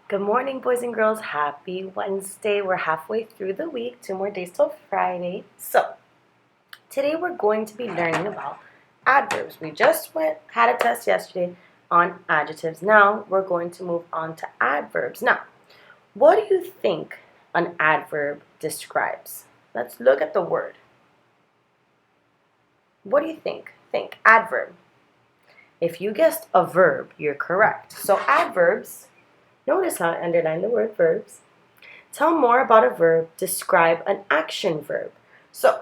Good morning, boys and girls. Happy Wednesday. We're halfway through the week, 2 more days till Friday. So, today we're going to be learning about adverbs. We just had a test yesterday on adjectives. Now, we're going to move on to adverbs. Now, what do you think an adverb describes? Let's look at the word. What do you think? Think adverb. If you guessed a verb, you're correct. So, adverbs, notice how I underline the word verbs. Tell more about a verb, describe an action verb. So,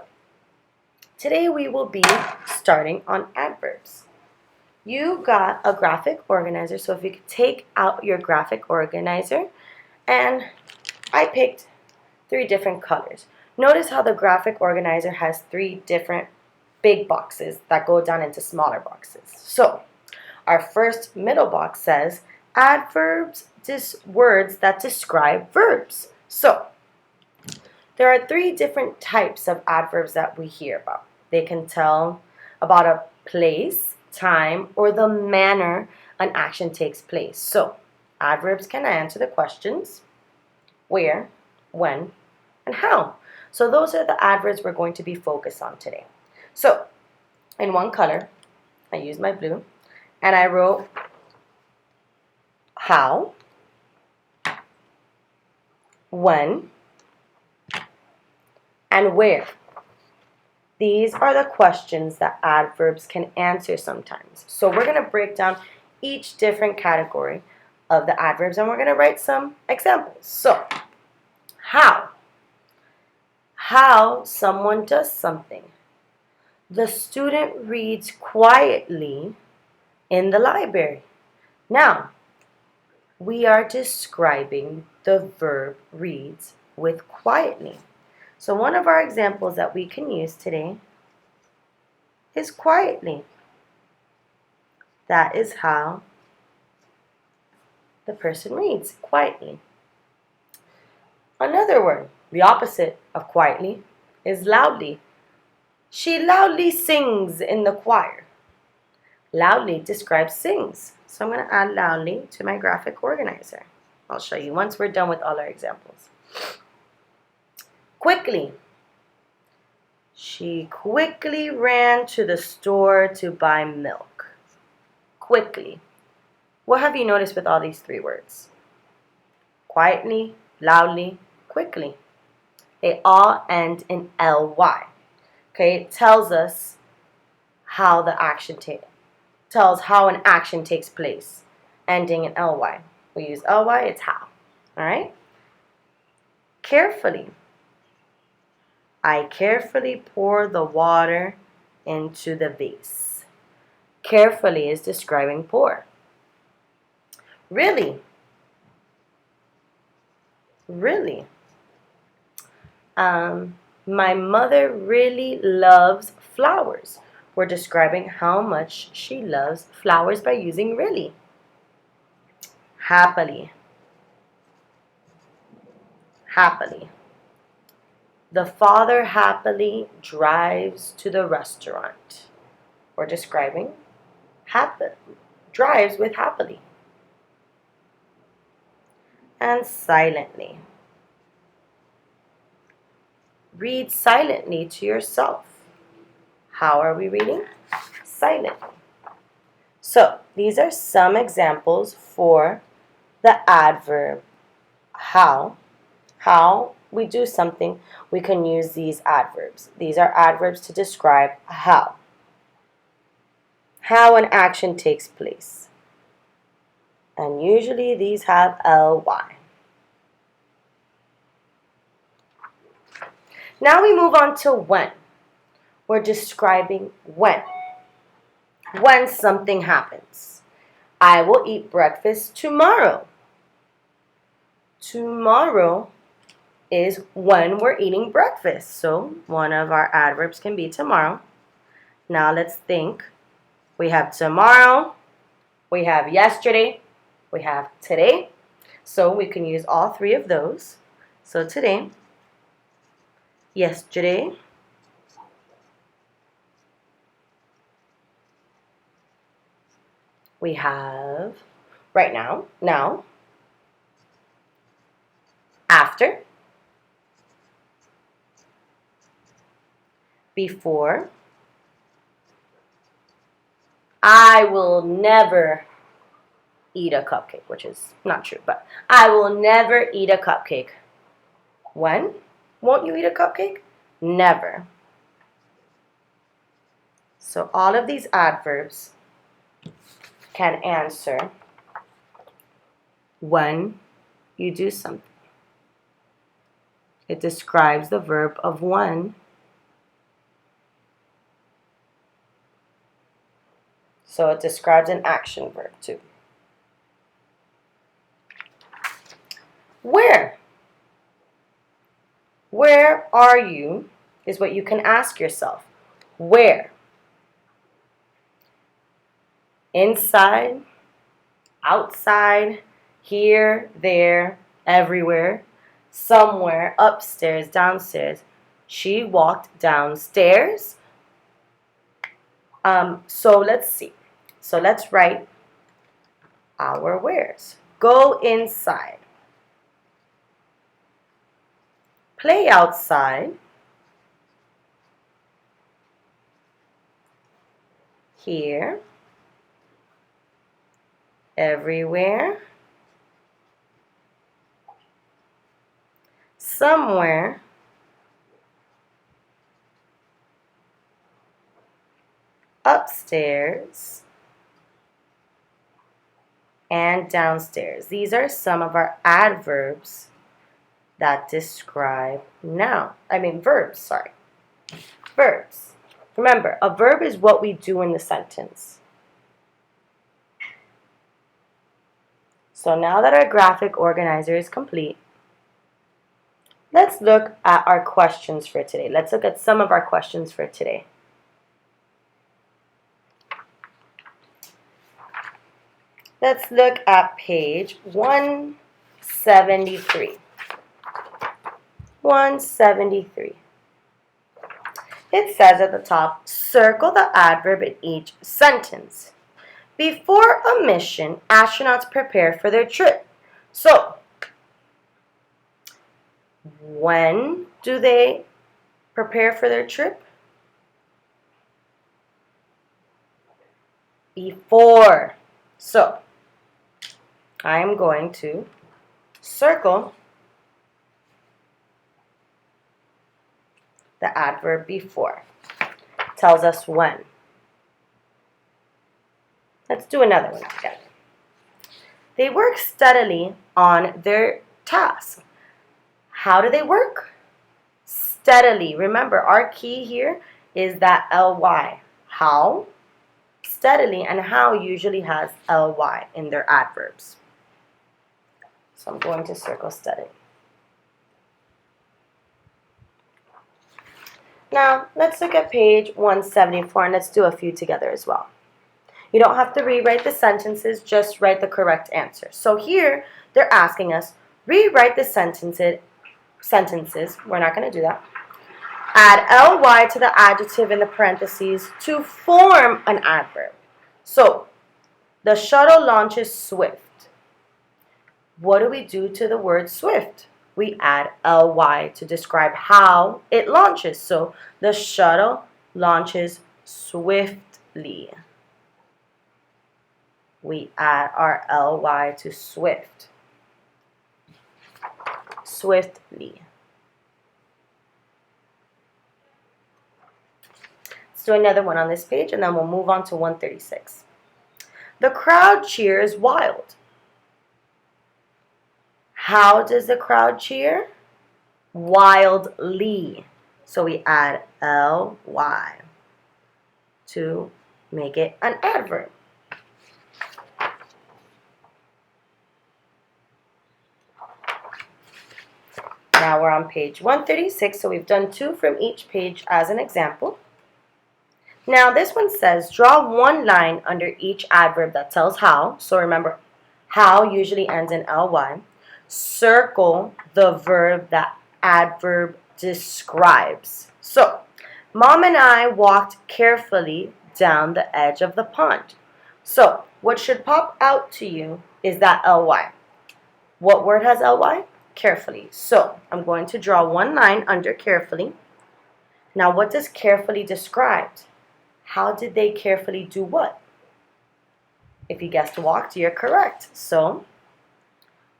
today we will be starting on adverbs. You got a graphic organizer, so if you could take out your graphic organizer, and I picked 3 different colors. Notice how the graphic organizer has 3 different big boxes that go down into smaller boxes. So, our first middle box says adverbs, words that describe verbs. So, there are 3 different types of adverbs that we hear about. They can tell about a place, time, or the manner an action takes place. So, adverbs can answer the questions where, when, and how. So, those are the adverbs we're going to be focused on today. So, in one color, I used my blue, and I wrote how, when, and where. These are the questions that adverbs can answer sometimes. So we're going to break down each different category of the adverbs, and we're going to write some examples. So, how. How someone does something. The student reads quietly in the library. Now, we are describing the verb reads with quietly. So one of our examples that we can use today is quietly. That is how the person reads, quietly. Another word, the opposite of quietly, is loudly. She loudly sings in the choir. Loudly describes sings. So I'm going to add loudly to my graphic organizer. I'll show you once we're done with all our examples. Quickly. She quickly ran to the store to buy milk. Quickly. What have you noticed with all these 3 words? Quietly, loudly, quickly. They all end in ly. Okay, it tells us how the action tells how an action takes place, ending in ly. We use ly, it's how. All right? Carefully. I carefully pour the water into the vase. Carefully is describing pour. Really. Really. My mother really loves flowers. We're describing how much she loves flowers by using really. Happily. Happily. The father happily drives to the restaurant. We're describing drives with happily. And silently. Read silently to yourself. How are we reading? Silently. So, these are some examples for the adverb how. How we do something, we can use these adverbs. These are adverbs to describe how. How an action takes place. And usually these have ly. Now we move on to when. We're describing when. When something happens. I will eat breakfast tomorrow. Tomorrow is when we're eating breakfast. So one of our adverbs can be tomorrow. Now let's think. We have tomorrow, we have yesterday, we have today. So we can use all 3 of those. So today, yesterday, we have right now, After, before. I will never eat a cupcake, which is not true, but I will never eat a cupcake. When won't you eat a cupcake? Never. So all of these adverbs can answer when you do something. It describes the verb of when. So it describes an action verb too. Where? Where are you is what you can ask yourself. Where? Inside, outside, here, there, everywhere, somewhere, upstairs, downstairs. She walked downstairs. So let's see. So let's write our wheres. Go inside. Play outside. Here. Everywhere. Somewhere. Upstairs. And downstairs. These are some of our adverbs that describe verbs, Verbs. Remember, a verb is what we do in the sentence. So now that our graphic organizer is complete, let's look at our questions for today. Let's look at some of our questions for today. Let's look at page 173. 173. It says at the top, circle the adverb in each sentence. Before a mission, astronauts prepare for their trip. So, when do they prepare for their trip? Before. So, I'm going to circle the adverb before. Tells us when. Let's do another one together. They work steadily on their task. How do they work? Steadily. Remember, our key here is that ly. How? Steadily, and how usually has ly in their adverbs. So I'm going to circle steadily. Now, let's look at page 174, and let's do a few together as well. You don't have to rewrite the sentences, just write the correct answer. So here, they're asking us, rewrite the sentences. We're not going to do that. Add ly to the adjective in the parentheses to form an adverb. So, the shuttle launches swift. What do we do to the word swift? We add ly to describe how it launches. So, the shuttle launches swiftly. We add our ly to swift. Swiftly. Let's do another one on this page, and then we'll move on to 136. The crowd cheers wild. How does the crowd cheer? Wildly. So we add ly to make it an adverb. Now we're on page 136, so we've done 2 from each page as an example. Now this one says, draw one line under each adverb that tells how. So remember, how usually ends in ly. Circle the verb that adverb describes. So, Mom and I walked carefully down the edge of the pond. So, what should pop out to you is that ly. What word has ly? carefully. So I'm going to draw one line under carefully. Now what does carefully describe? How did they carefully do what? If you guessed walked, you're correct. So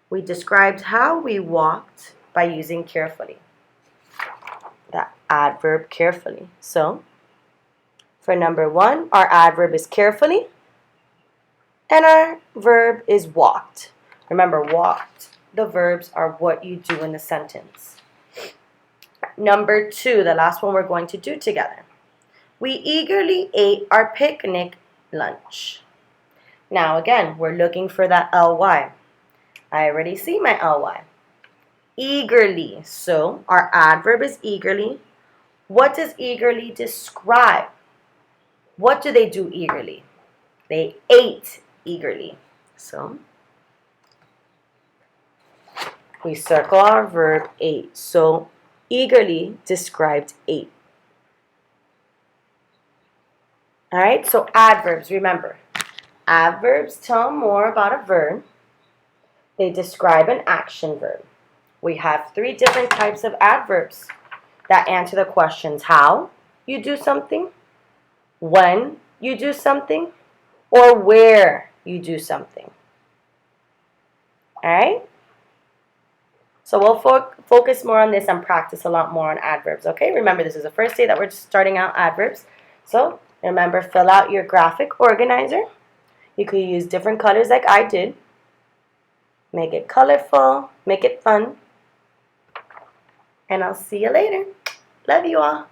we described how we walked by using carefully. The adverb carefully. So for number 1, our adverb is carefully and our verb is walked. Remember, walked, the verbs are what you do in the sentence. Number 2, the last one we're going to do together. We eagerly ate our picnic lunch. Now again, we're looking for that ly. I already see my ly. Eagerly. So our adverb is eagerly. What does eagerly describe? What do they do eagerly? They ate eagerly. So we circle our verb ate. So eagerly described ate. Alright, so adverbs, remember. Adverbs tell more about a verb. They describe an action verb. We have 3 different types of adverbs that answer the questions how you do something, when you do something, or where you do something. Alright? So we'll focus more on this and practice a lot more on adverbs, okay? Remember, this is the first day that we're starting out adverbs. So remember, fill out your graphic organizer. You could use different colors like I did. Make it colorful, make it fun. And I'll see you later. Love you all.